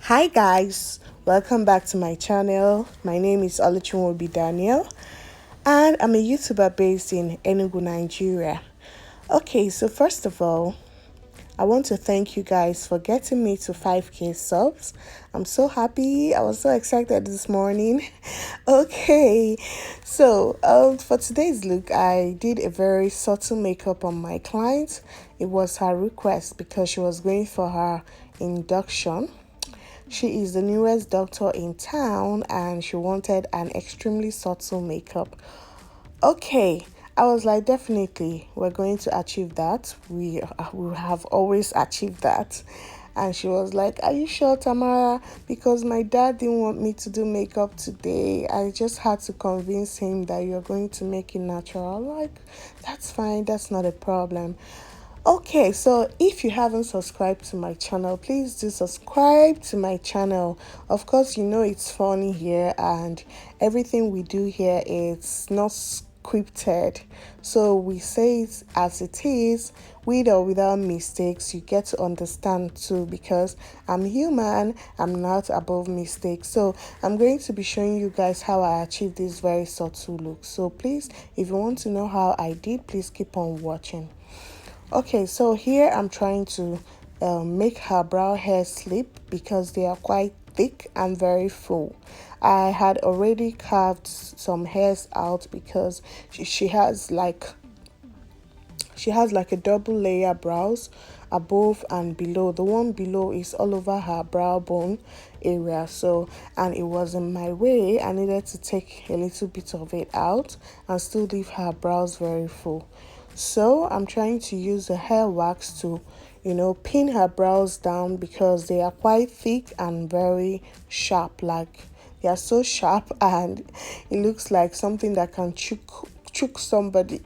Hi guys, welcome back to my channel. My name is Oluchunwobi Daniel and I'm a YouTuber based in Enugu, Nigeria. Okay, so first of all, I want to thank you guys for getting me to 5k subs. I'm so happy. I was so excited this morning. Okay, so for today's look, I did a very subtle makeup on my client. It was her request because she was going for her induction. She is the newest doctor in town and she wanted an extremely subtle makeup. Okay, I was like, definitely, we're going to achieve that. We have always achieved that. And she was like, are you sure, Tamara? Because my dad didn't want me to do makeup today. I just had to convince him that you're going to make it natural. Like, that's fine. That's not a problem. Okay, so if you haven't subscribed to my channel, please do subscribe to my channel. Of course, you know it's funny here and everything we do here is not scripted. So we say it as it is, with or without mistakes. You get to understand too, because I'm human, I'm not above mistakes. So I'm going to be showing you guys how I achieved this very subtle look. So please, if you want to know how I did, please keep on watching. Okay, so here I'm trying to make her brow hair slip because they are quite thick and very full. I had already carved some hairs out because she has like a double layer brows above and below. The one below is all over her brow bone area, so and it was in my way. I needed to take a little bit of it out and still leave her brows very full. So I'm trying to use the hair wax to, pin her brows down because they are quite thick and very sharp. Like, they are so sharp and it looks like something that can choke somebody.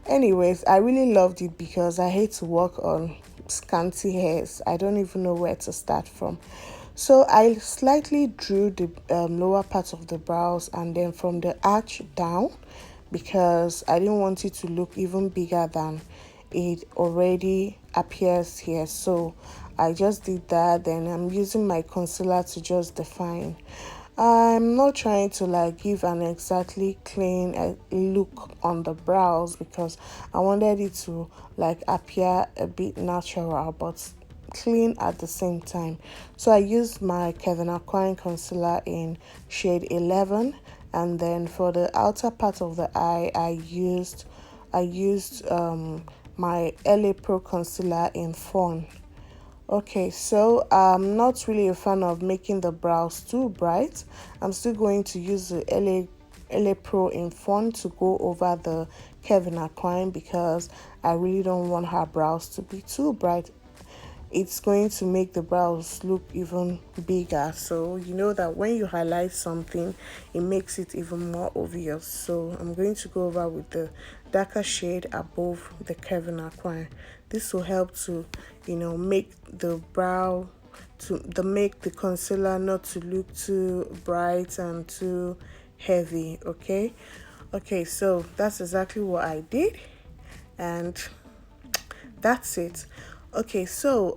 Anyways, I really loved it because I hate to work on scanty hairs. I don't even know where to start from. So I slightly drew the lower part of the brows and then from the arch down, because I didn't want it to look even bigger than it already appears here. So I just did that. Then I'm using my concealer to just define. I'm not trying to like give an exactly clean look on the brows because I wanted it to like appear a bit natural but clean at the same time. So I used my aucoin concealer in shade 11, and then for the outer part of the eye I used my LA Pro concealer in Fawn. Okay, so I'm not really a fan of making the brows too bright. I'm still going to use the LA Pro in Fawn to go over the aucoin because I really don't want her brows to be too bright. It's going to make the brows look even bigger. So you know that when you highlight something, it makes it even more obvious. So I'm going to go over with the darker shade above the aucoin. This will help to, make the brow make the concealer not to look too bright and too heavy. Okay, so that's exactly what I did, and that's it. Okay, so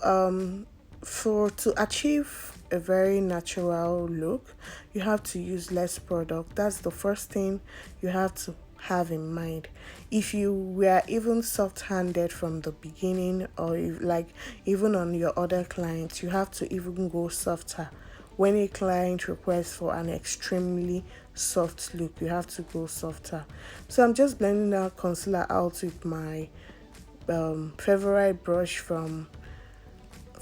to achieve a very natural look, you have to use less product. That's the first thing you have to have in mind. If you were even soft-handed from the beginning, or even on your other clients, you have to even go softer. When a client requests for an extremely soft look, you have to go softer. So I'm just blending that concealer out with my favorite brush from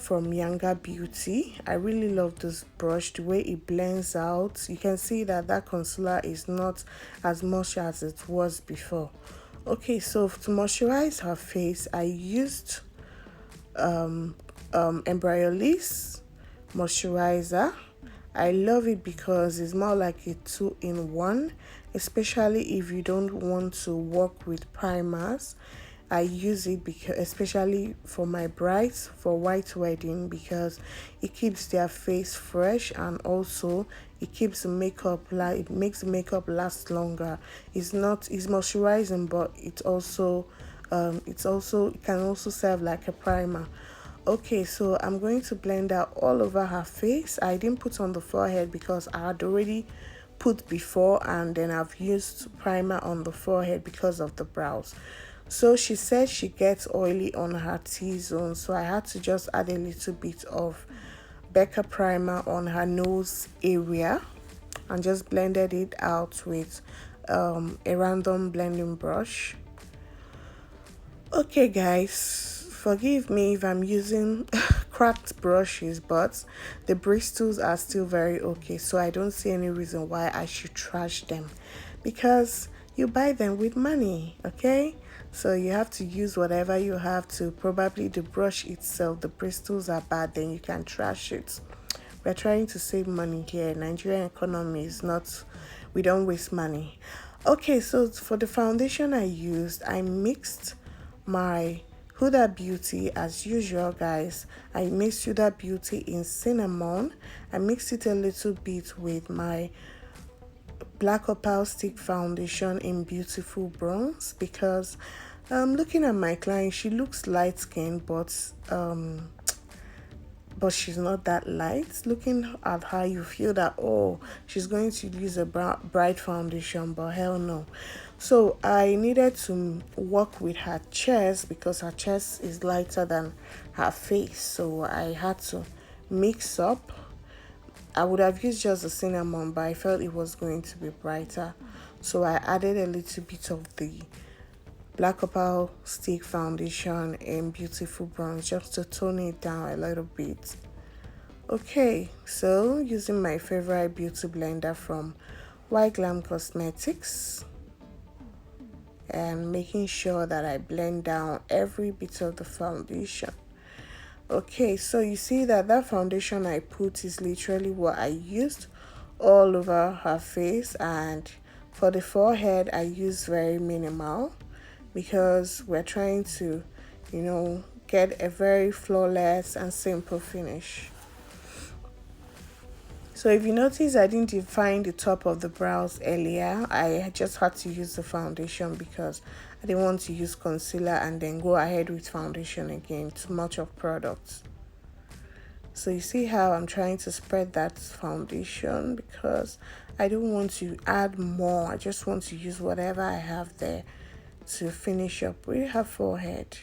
Younger Beauty. I really love this brush, the way it blends out. You can see that concealer is not as much as it was before. Okay, so to moisturize her face, I used Embryolisse moisturizer. I love it because it's more like a 2-in-1, especially if you don't want to work with primers. I use it because, especially for my brides for white wedding, because it keeps their face fresh and also it keeps the makeup it makes the makeup last longer. It's moisturizing, but it can also serve like a primer. Okay, so I'm going to blend out all over her face. I didn't put on the forehead because I had already put before, and then I've used primer on the forehead because of the brows. So she said she gets oily on her T-zone, so I had to just add a little bit of Becca primer on her nose area and just blended it out with a random blending brush. Okay guys, forgive me if I'm using cracked brushes, but the bristles are still very okay, so I don't see any reason why I should trash them, because you buy them with money, okay? So you have to use whatever you have to. Probably the brush itself, the bristles are bad, then you can trash it. We're trying to save money here. Nigerian economy is not, we don't waste money. Okay, so for the foundation I used, I mixed my Huda Beauty as usual, guys. I mixed Huda Beauty in cinnamon. I mixed it a little bit with my blackopal stick foundation in beautiful bronze, because looking at my client, she looks light skinned, but she's not that light. Looking at her, you feel that, oh, she's going to use a bright foundation, but hell no. So I needed to work with her chest because her chest is lighter than her face, so I had to mix up. I would have used just the cinnamon, but I felt it was going to be brighter, so I added a little bit of the blackopal stick foundation in beautiful bronze just to tone it down a little bit. Okay, so using my favorite beauty blender from Dabelcosmetics and making sure that I blend down every bit of the foundation. Okay, so you see that foundation I put is literally what I used all over her face, and for the forehead I used very minimal because we're trying to, you know, get a very flawless and simple finish. So if you notice, I didn't define the top of the brows earlier. I just had to use the foundation because I didn't want to use concealer and then go ahead with foundation again. Too much of products. So you see how I'm trying to spread that foundation because I don't want to add more. I just want to use whatever I have there to finish up with her forehead.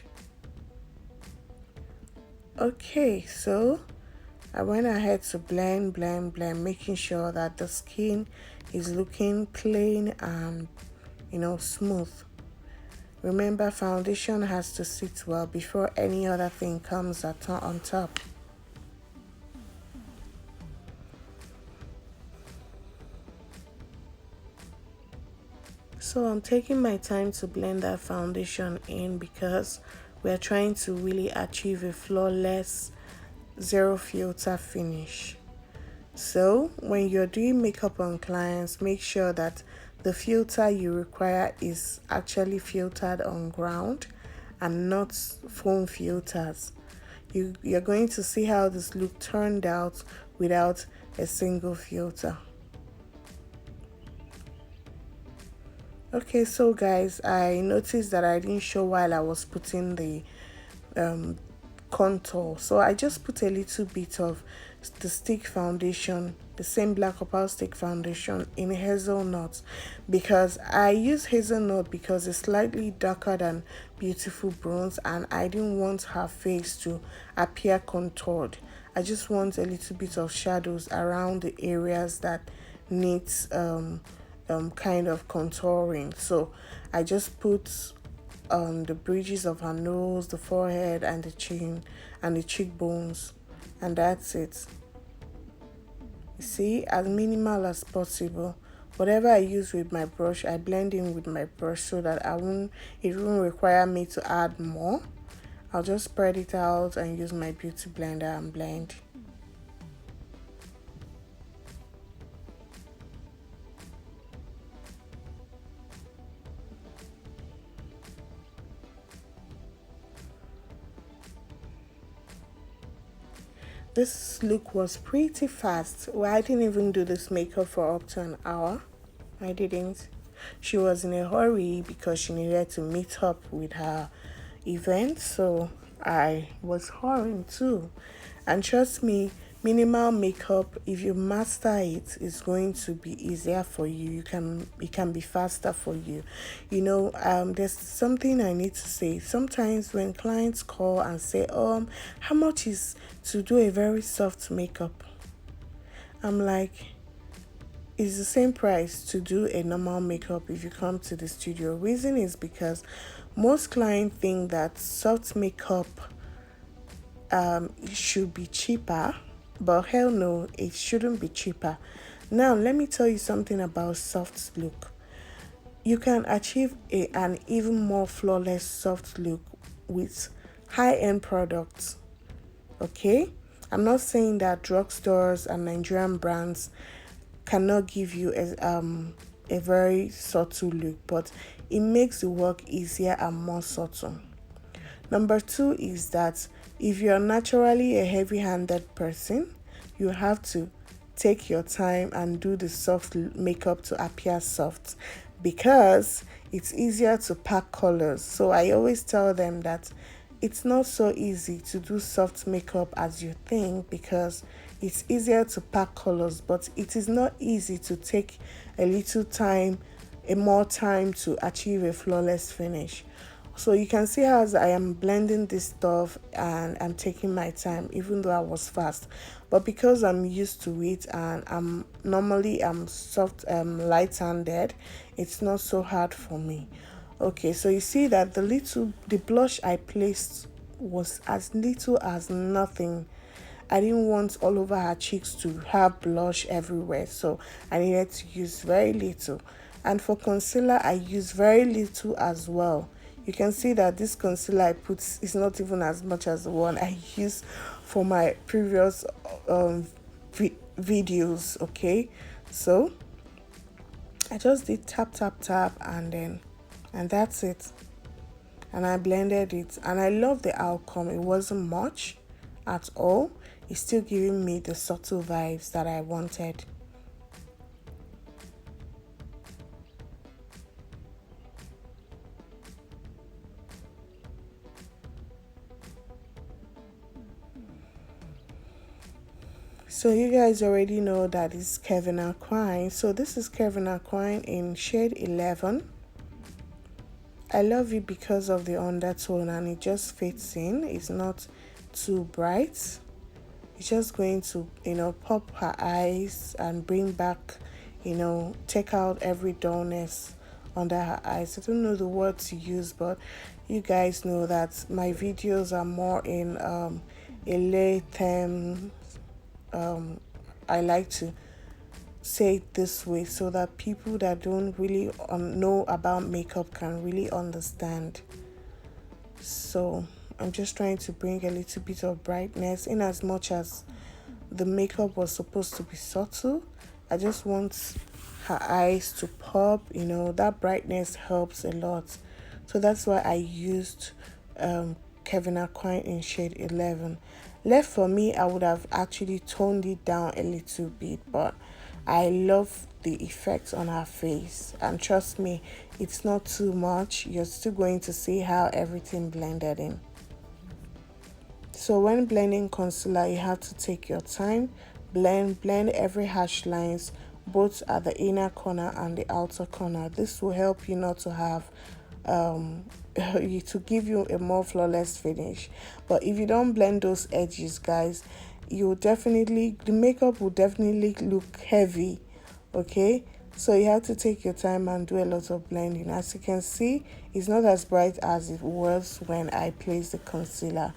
Okay, so I went ahead to blend, making sure that the skin is looking clean and, you know, smooth. Remember, foundation has to sit well before any other thing comes on top. So I'm taking my time to blend that foundation in because we're trying to really achieve a flawless zero filter finish. So when you're doing makeup on clients, make sure that the filter you require is actually filtered on ground and not foam filters. You're going to see how this look turned out without a single filter. Okay, so guys, I noticed that I didn't show while I was putting the contour, so I just put a little bit of the stick foundation, the same blackopal stick foundation in Hazelnut, because I use Hazelnut because it's slightly darker than beautiful bronze and I didn't want her face to appear contoured. I just want a little bit of shadows around the areas that needs kind of contouring. So I just put the bridges of her nose, the forehead, and the chin, and the cheekbones, and that's it. You see, as minimal as possible. Whatever I use with my brush, I blend in with my brush so that it won't require me to add more. I'll just spread it out and use my beauty blender and blend. This look was pretty fast. Well, I didn't even do this makeup for up to an hour. I didn't. She was in a hurry because she needed to meet up with her event, so I was whoring too. And trust me, minimal makeup, if you master it, is going to be easier for you. It can be faster for you. There's something I need to say. Sometimes when clients call and say, how much is to do a very soft makeup? I'm like, it's the same price to do a normal makeup if you come to the studio. Reason is because most clients think that soft makeup should be cheaper, but hell no, it shouldn't be cheaper. Now let me tell you something about soft look. You can achieve an even more flawless soft look with high-end products. Okay, I'm not saying that drugstores and Nigerian brands cannot give you a very subtle look, but it makes the work easier and more subtle. Number two is that if you're naturally a heavy-handed person, you have to take your time and do the soft makeup to appear soft, because it's easier to pack colors. So I always tell them that it's not so easy to do soft makeup as you think, because it's easier to pack colors, but it is not easy to take more time to achieve a flawless finish. So you can see how as I am blending this stuff and I'm taking my time, even though I was fast. But because I'm used to it and I'm soft, light-handed, it's not so hard for me. Okay, so you see that the blush I placed was as little as nothing. I didn't want all over her cheeks to have blush everywhere, so I needed to use very little. And for concealer, I use very little as well. You can see that this concealer I put is not even as much as the one I used for my previous videos. Okay, so I just did tap tap tap and that's it. And I blended it, and I love the outcome. It wasn't much at all. It's still giving me the subtle vibes that I wanted. So you guys already know that it's Kevin Aucoin. So this is Kevin Aucoin in shade 11. I love it because of the undertone, and it just fits in. It's not too bright. It's just going to, pop her eyes and bring back, take out every dullness under her eyes. I don't know the word to use, but you guys know that my videos are more in a lay theme. I like to say it this way so that people that don't really know about makeup can really understand. So I'm just trying to bring a little bit of brightness, in as much as the makeup was supposed to be subtle. I just want her eyes to pop. That brightness helps a lot. So that's why I used Kevin Aucoin in shade 11. Left for me, I would have actually toned it down a little bit, but I love the effects on her face, and trust me, it's not too much. You're still going to see how everything blended in. So when blending concealer, you have to take your time. Blend every harsh lines, both at the inner corner and the outer corner. This will help you not to have to give you a more flawless finish. But if you don't blend those edges, guys, the makeup will definitely look heavy. Okay, so you have to take your time and do a lot of blending. As you can see, it's not as bright as it was when I placed the concealer.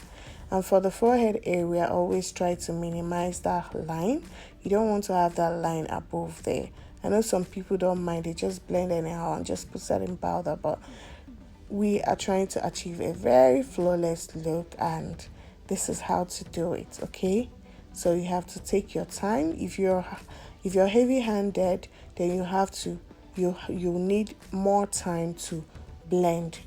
And for the forehead area, always try to minimize that line. You don't want to have that line above there. I know some people don't mind, they just blend anyhow and just put setting powder, but we are trying to achieve a very flawless look, and this is how to do it. Okay, so you have to take your time. If you're heavy-handed, then you need more time to blend.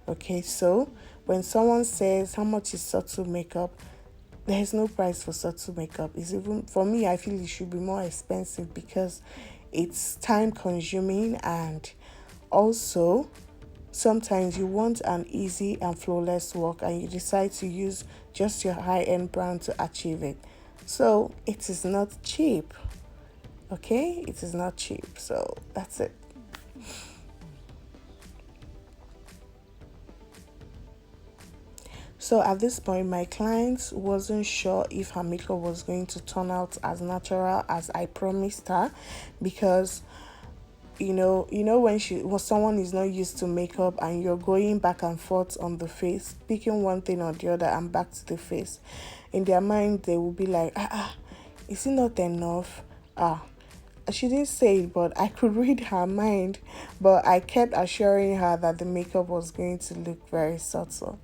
Okay, so when someone says how much is subtle makeup, there's no price for subtle makeup. It's even, for me, I feel it should be more expensive because it's time consuming, and also sometimes you want an easy and flawless work and you decide to use just your high-end brand to achieve it. So it is not cheap. Okay, it is not cheap. So that's it. So at this point, my client wasn't sure if her makeup was going to turn out as natural as I promised her, because when someone is not used to makeup and you're going back and forth on the face, picking one thing or the other and back to the face, in their mind they will be like, is it not enough? She didn't say it, but I could read her mind. But I kept assuring her that the makeup was going to look very subtle.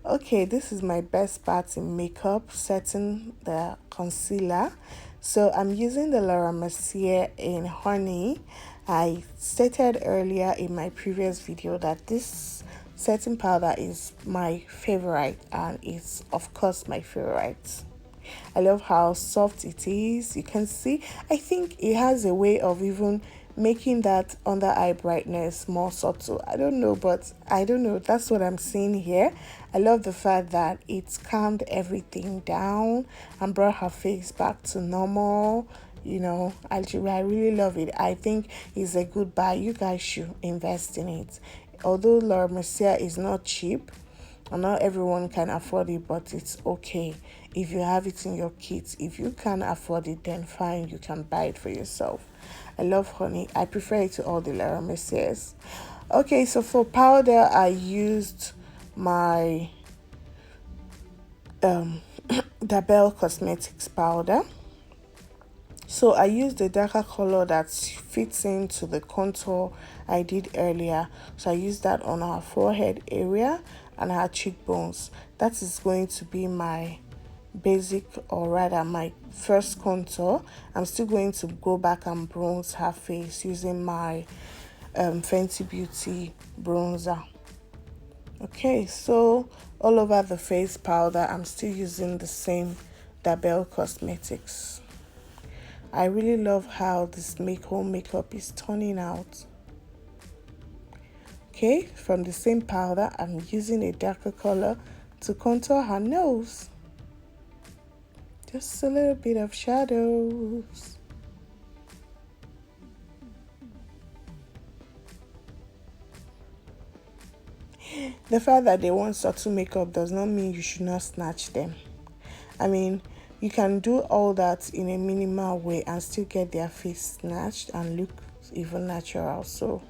Okay, this is my best part in makeup, setting the concealer. So I'm using the Lauremercier in Honey. I stated earlier in my previous video that this setting powder is my favorite, and it's of course my favorite. I love how soft it is. You can see, I think it has a way of even making that under eye brightness more subtle. I don't know, but I don't know. That's what I'm seeing here. I love the fact that it's calmed everything down and brought her face back to normal. I really love it. I think it's a good buy. You guys should invest in it. Although Lauremercier is not cheap, and not everyone can afford it, but it's okay if you have it in your kit. If you can't afford it, then fine, you can buy it for yourself. I love Honey. I prefer it to all the Lauremerciers. Okay, so for powder, I used my Dabelcosmetics powder. So I used a darker color that fits into the contour I did earlier. So I used that on our forehead area and her cheekbones. That is going to be my basic, or rather my first contour. I'm still going to go back and bronze her face using my Fenty Beauty bronzer. Okay, so all over the face powder, I'm still using the same Dabelcosmetics. I really love how this whole makeup is turning out. Okay, from the same powder, I'm using a darker color to contour her nose. Just a little bit of shadows. The fact that they want subtle makeup does not mean you should not snatch them. I mean, you can do all that in a minimal way and still get their face snatched and look even natural. So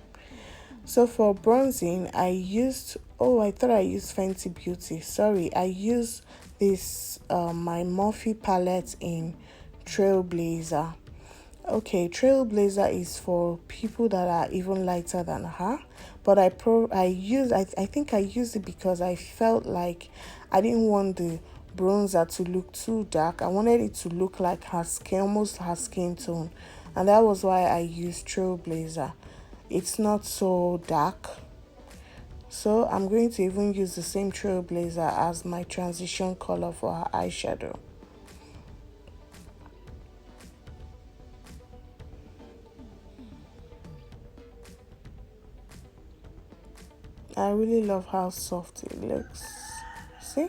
for bronzing, I used, I thought I used Fenty Beauty. Sorry, I used this, my Morphe palette in Trailblazer. Okay, Trailblazer is for people that are even lighter than her. But I think I used it because I felt like I didn't want the bronzer to look too dark. I wanted it to look like her skin, almost her skin tone. And that was why I used Trailblazer. It's not so dark. So I'm going to even use the same Trailblazer as my transition color for her eyeshadow. I really love how soft it looks. See?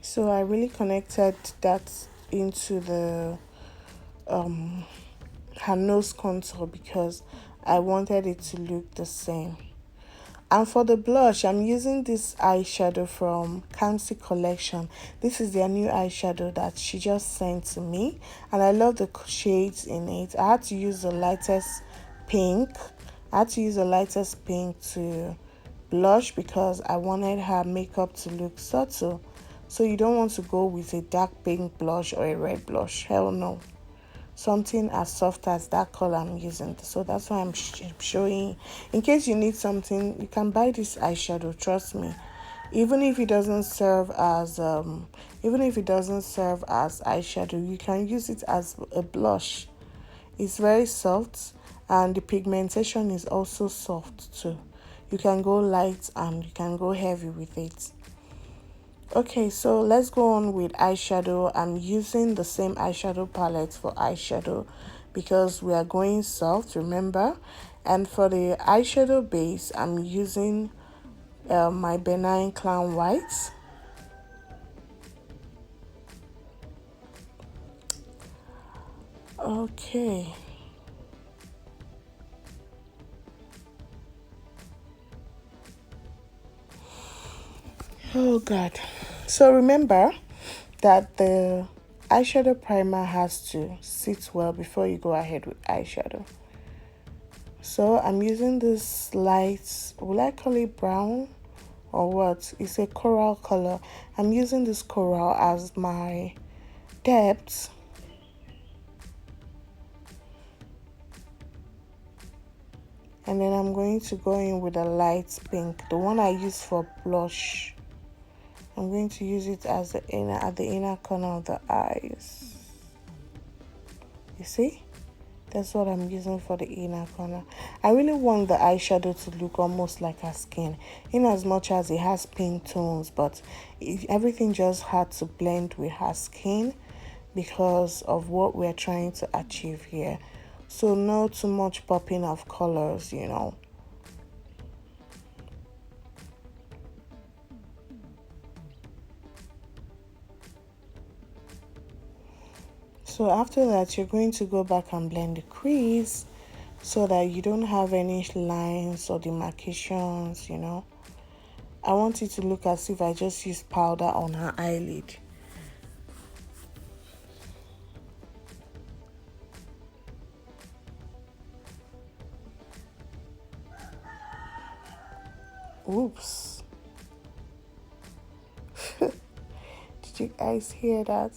So I really connected that into the her nose contour because I wanted it to look the same. And for the blush, I'm using this eyeshadow from Kamsiscollection. This is their new eyeshadow that she just sent to me, and I love the shades in it. I had to use the lightest pink. To blush because I wanted her makeup to look subtle. So you don't want to go with a dark pink blush or a red blush. Hell no. Something as soft as that color I'm using. So that's why I'm showing. In case you need something, you can buy this eyeshadow. Trust me. Even if it doesn't serve as eyeshadow, you can use it as a blush. It's very soft, and the pigmentation is also soft too. You can go light and you can go heavy with it. Okay, so let's go on with eyeshadow. I'm using the same eyeshadow palette for eyeshadow because we are going soft, remember, And for the eyeshadow base, I'm using my benign clown white. Okay. Oh God. So remember that the eyeshadow primer has to sit well before you go ahead with eyeshadow. So I'm using this light, will I call it brown or what? It's a coral color. I'm using this coral as my depth. And then I'm going to go in with a light pink, the one I use for blush. I'm going to use it as the inner corner of the eyes. You see? That's what I'm using for the inner corner. I really want the eyeshadow to look almost like her skin, in as much as it has pink tones, but everything just had to blend with her skin because of what we're trying to achieve here. So no too much popping of colors, you know. So after that, you're going to go back and blend the crease so that you don't have any lines or demarcations, you know. I want it to look as if I just used powder on her eyelid. Oops. Did you guys hear that?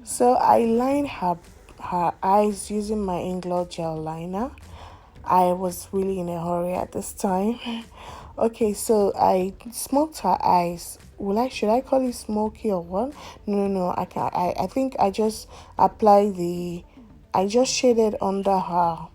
So I lined her eyes using my Inglot gel liner. I was really in a hurry at this time. Okay, so I smoked her eyes. Should I call it smoky or what? No, I can't. I think I just I just shaded under her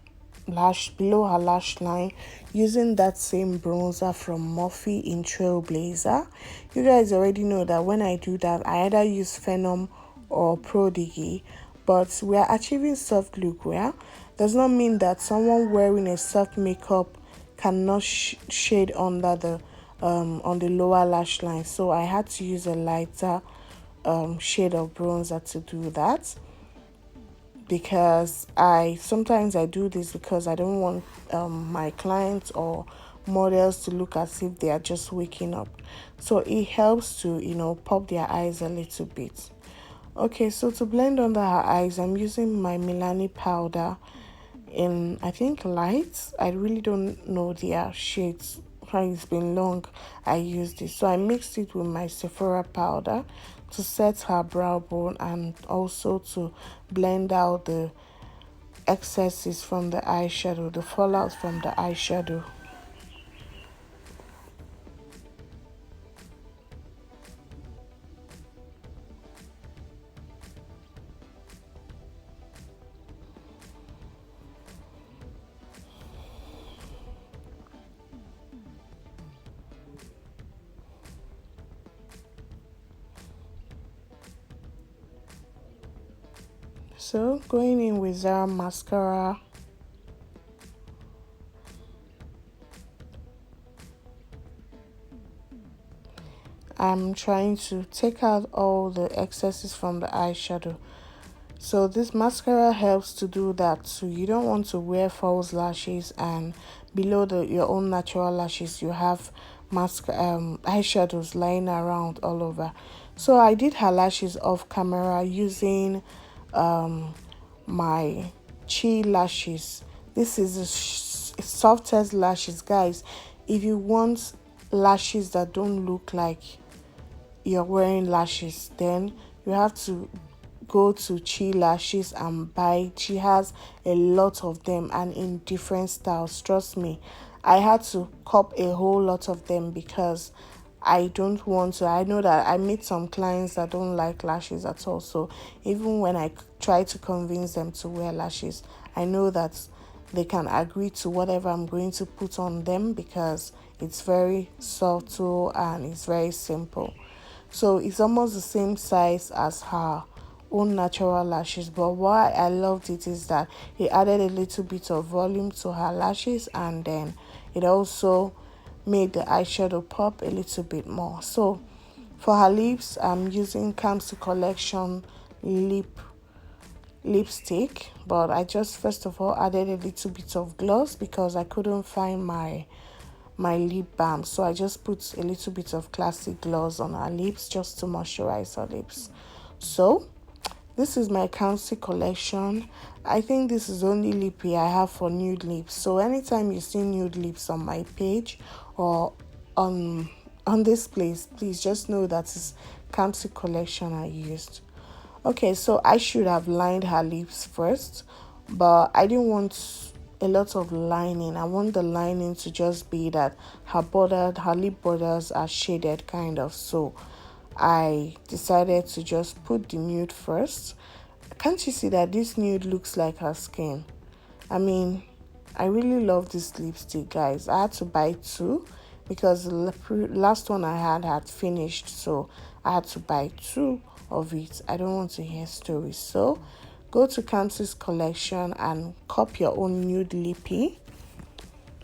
lash, below her lash line, using that same bronzer from Morphe in Trailblazer. You guys already know that when I do that, I either use Phenom or Prodigy, but we are achieving soft look where does not mean that someone wearing a soft makeup cannot shade under the on the lower lash line. So I had to use a lighter shade of bronzer to do that, because sometimes I do this because I don't want my clients or models to look as if they are just waking up. So it helps to, you know, pop their eyes a little bit. Okay, so to blend under her eyes, I'm using my Milani powder in, I think, light. I really don't know their shades. It's been long I used it. So I mixed it with my Sephora powder to set her brow bone and also to blend out the excesses from the eyeshadow, the fallout from the eyeshadow. So going in with Zara mascara. I'm trying to take out all the excesses from the eyeshadow. So this mascara helps to do that. So you don't want to wear false lashes and below your own natural lashes you have eyeshadows lying around all over. So I did her lashes off camera using my Chi lashes. This is the softest lashes, guys. If you want lashes that don't look like you're wearing lashes, then you have to go to Chi lashes and buy. She has a lot of them and in different styles. Trust me, I had to cop a whole lot of them because I don't want to. I know that I meet some clients that don't like lashes at all. So even when I try to convince them to wear lashes, I know that they can agree to whatever I'm going to put on them because it's very subtle and it's very simple. So it's almost the same size as her own natural lashes, but why I loved it is that it added a little bit of volume to her lashes, and then it also made the eyeshadow pop a little bit more. So for her lips, I'm using Kamsiscollection lipstick, but I just first of all added a little bit of gloss because I couldn't find my lip balm, so I just put a little bit of classic gloss on her lips just to moisturize her lips. So this is my Kamsiscollection. I think this is the only lippy I have for nude lips. So anytime you see nude lips on my page or on this place, please just know that it's Kamsiscollection I used. Okay, so I should have lined her lips first, but I didn't want a lot of lining. I want the lining to just be that her lip borders are shaded kind of. So I decided to just put the nude first. Can't you see that this nude looks like her skin? I mean, I really love this lipstick, guys. I had to buy two because the last one I had finished, so I had to buy two of it. I don't want to hear stories. So go to Concealing and copy your own nude lippy.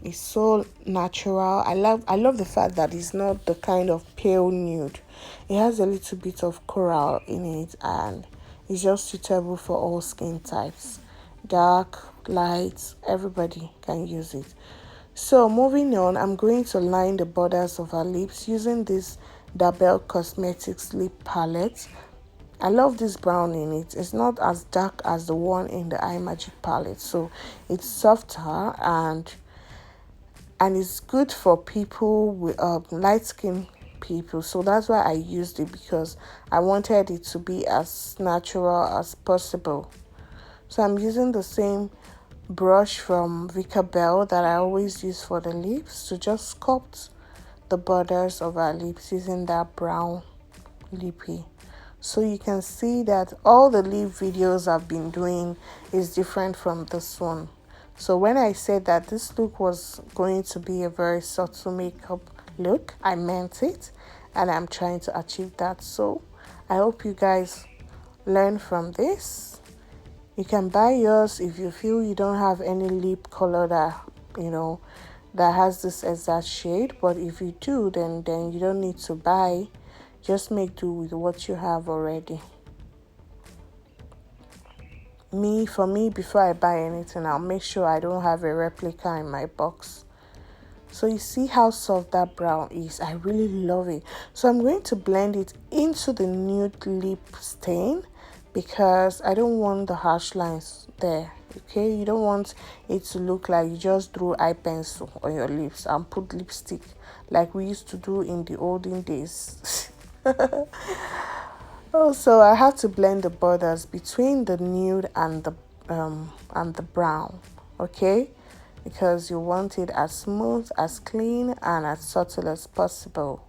It's so natural. I love the fact that it's not the kind of pale nude. It has a little bit of coral in it, and it's just suitable for all skin types. Dark, light, everybody can use it. So moving on, I'm going to line the borders of her lips using this Dabelcosmetics lip palette. I love this brown in it. It's not as dark as the one in the imagic palette, so it's softer and it's good for people with light skin people. So that's why I used it, because I wanted it to be as natural as possible. So I'm using the same brush from Bell that I always use for the lips to just sculpt the borders of our lips using that brown lippy. So you can see that all the lip videos I've been doing is different from this one. So when I said that this look was going to be a very subtle makeup look, I meant it, and I'm trying to achieve that. So I hope you guys learn from this. You can buy yours if you feel you don't have any lip color that, that has this exact shade. But if you do, then you don't need to buy. Just make do with what you have already. For me, before I buy anything, I'll make sure I don't have a replica in my box. So you see how soft that brown is. I really love it. So I'm going to blend it into the nude lip stain, because I don't want the harsh lines there. Okay, you don't want it to look like you just drew eye pencil on your lips and put lipstick like we used to do in the olden days. Also, I have to blend the borders between the nude and the brown, okay? Because you want it as smooth, as clean, and as subtle as possible.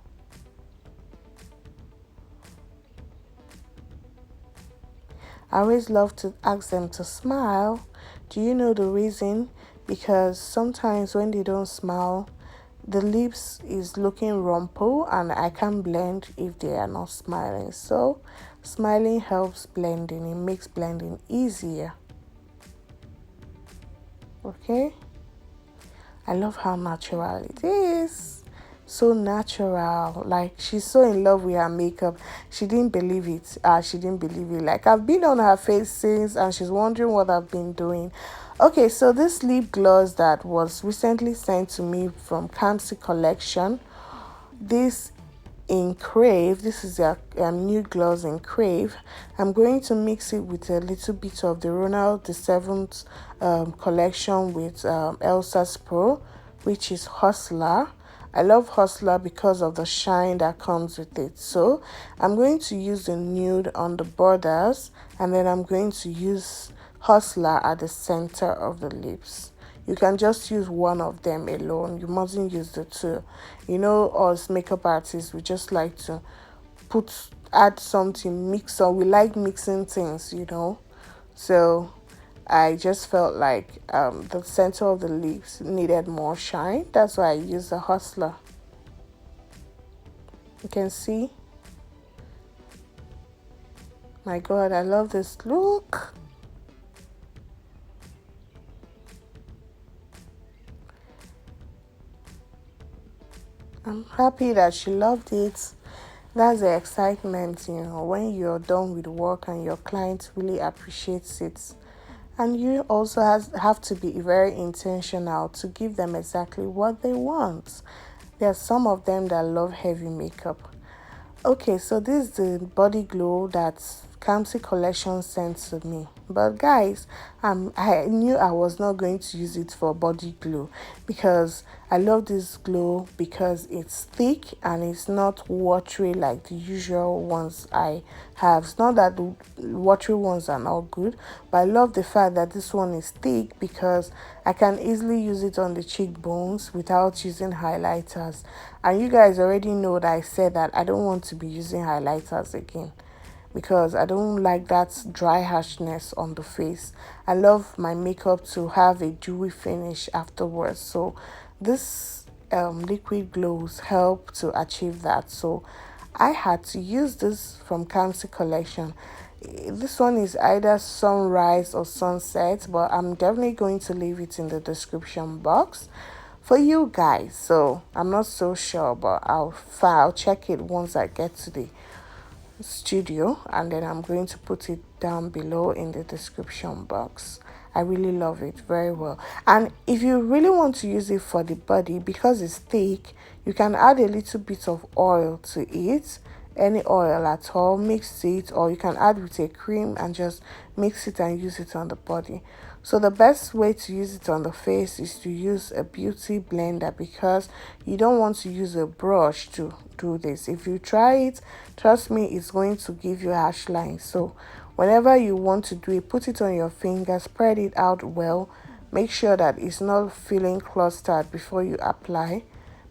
I always love to ask them to smile. Do you know the reason? Because sometimes when they don't smile, the lips is looking rumpled and I can't blend if they are not smiling. So smiling helps blending. It makes blending easier. Okay? I love how natural it is. So natural. Like, she's so in love with her makeup. She didn't believe it. She didn't believe it. Like, I've been on her face since, and she's wondering what I've been doing. Okay, so this lip gloss that was recently sent to me from Kamsiscollection, this in Crave, this is a new gloss in Crave. I'm going to mix it with a little bit of the Ronald the 7th collection with Elsas Pro, which is Hustler. I love Hustler because of the shine that comes with it. So I'm going to use the nude on the borders, and then I'm going to use Hustler at the center of the lips. You can just use one of them alone. You mustn't use the two. You know, us makeup artists, we just like to add something, mix up. We like mixing things, So I just felt like the center of the lips needed more shine. That's why I used the Hustler. You can see. My God, I love this look. I'm happy that she loved it. That's the excitement, you know, when you're done with work and your client really appreciates it. And you also have to be very intentional to give them exactly what they want. There are some of them that love heavy makeup. Okay, so this is the body glow that Kamsiscollection sent to me. But guys, I knew I was not going to use it for body glow because I love this glow because it's thick and it's not watery like the usual ones I have. It's not that the watery ones are not good, but I love the fact that this one is thick because I can easily use it on the cheekbones without using highlighters. And you guys already know that I said that I don't want to be using highlighters again because I don't like that dry harshness on the face. I love my makeup to have a dewy finish afterwards. So this liquid glows help to achieve that. So I had to use this from Kamsiscollection. This one is either sunrise or sunset, but I'm definitely going to leave it in the description box for you guys. So I'm not so sure, but I'll check it once I get to the studio, and then I'm going to put it down below in the description box. I really love it very well. And if you really want to use it for the body, because it's thick, you can add a little bit of oil to it, any oil at all, mix it, or you can add with a cream and just mix it and use it on the body. So the best way to use it on the face is to use a beauty blender because you don't want to use a brush to do this. If you try it, trust me, it's going to give you harsh lines. So whenever you want to do it, put it on your finger, spread it out well, make sure that it's not feeling clustered before you apply.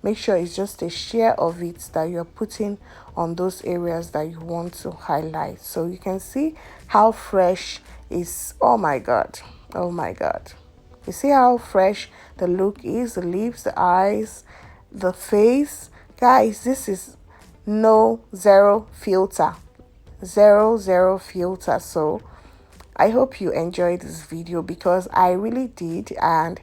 Make sure it's just a share of it that you're putting on those areas that you want to highlight. So you can see how fresh is. Oh my God. Oh my God. You see how fresh the look is, the lips, the eyes, the face. Guys, this is zero filter. Zero filter. So I hope you enjoyed this video because I really did, and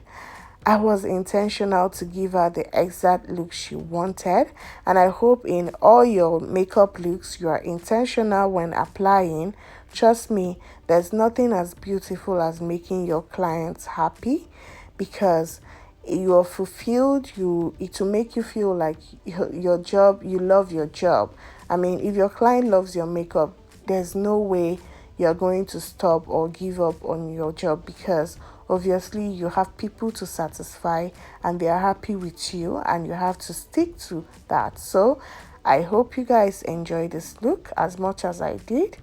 I was intentional to give her the exact look she wanted. And I hope in all your makeup looks you are intentional when applying. Trust me, there's nothing as beautiful as making your clients happy because you are fulfilled. It will make you feel like your job, you love your job. I mean, if your client loves your makeup, there's no way you're going to stop or give up on your job because obviously you have people to satisfy and they are happy with you and you have to stick to that. So I hope you guys enjoy this look as much as I did.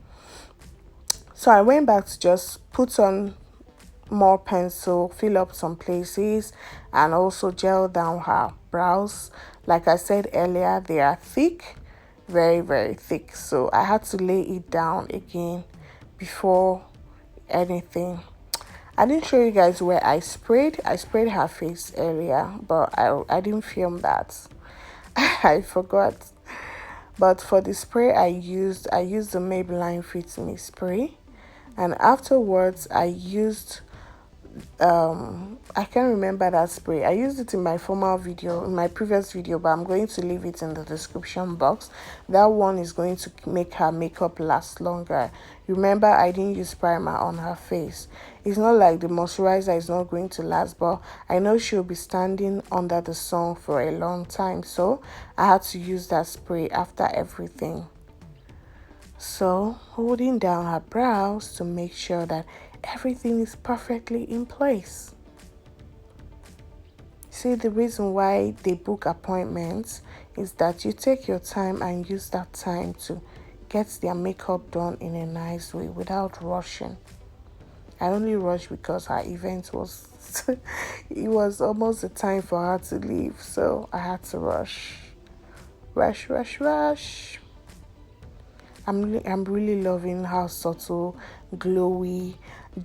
So I went back to just put on more pencil, fill up some places, and also gel down her brows. Like I said earlier, they are thick, very thick, so I had to lay it down again before anything. I didn't show you guys where I sprayed her face earlier, but I didn't film that. I forgot. But for the spray I used the Maybelline Fit Me spray, and afterwards I used I can't remember that spray. I used it in my previous video, but I'm going to leave it in the description box. That one is going to make her makeup last longer. Remember, I didn't use primer on her face. It's not like the moisturizer is not going to last, but I know she'll be standing under the sun for a long time, so I had to use that spray after everything. So holding down her brows to make sure that everything is perfectly in place. See, the reason why they book appointments is that you take your time and use that time to get their makeup done in a nice way without rushing. I only rushed because her event was it was almost the time for her to leave, so I had to rush. I'm really loving how subtle, glowy,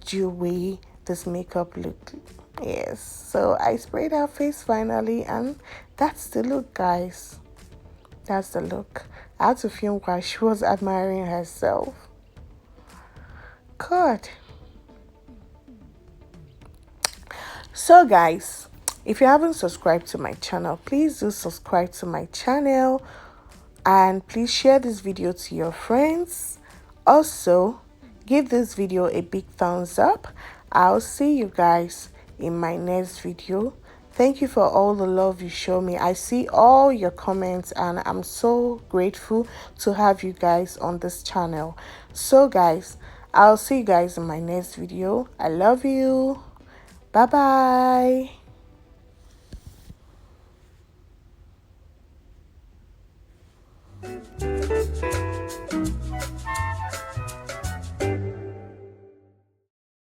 dewy this makeup look. Yes, so I sprayed her face finally, and that's the look, guys. That's the look. I had to film while she was admiring herself. god. So guys, if you haven't subscribed to my channel, please do subscribe to my channel, and please share this video to your friends. Also, give this video a big thumbs up. I'll see you guys in my next video. Thank you for all the love you show me. I see all your comments and I'm so grateful to have you guys on this channel. So guys, I'll see you guys in my next video. I love you. Bye bye.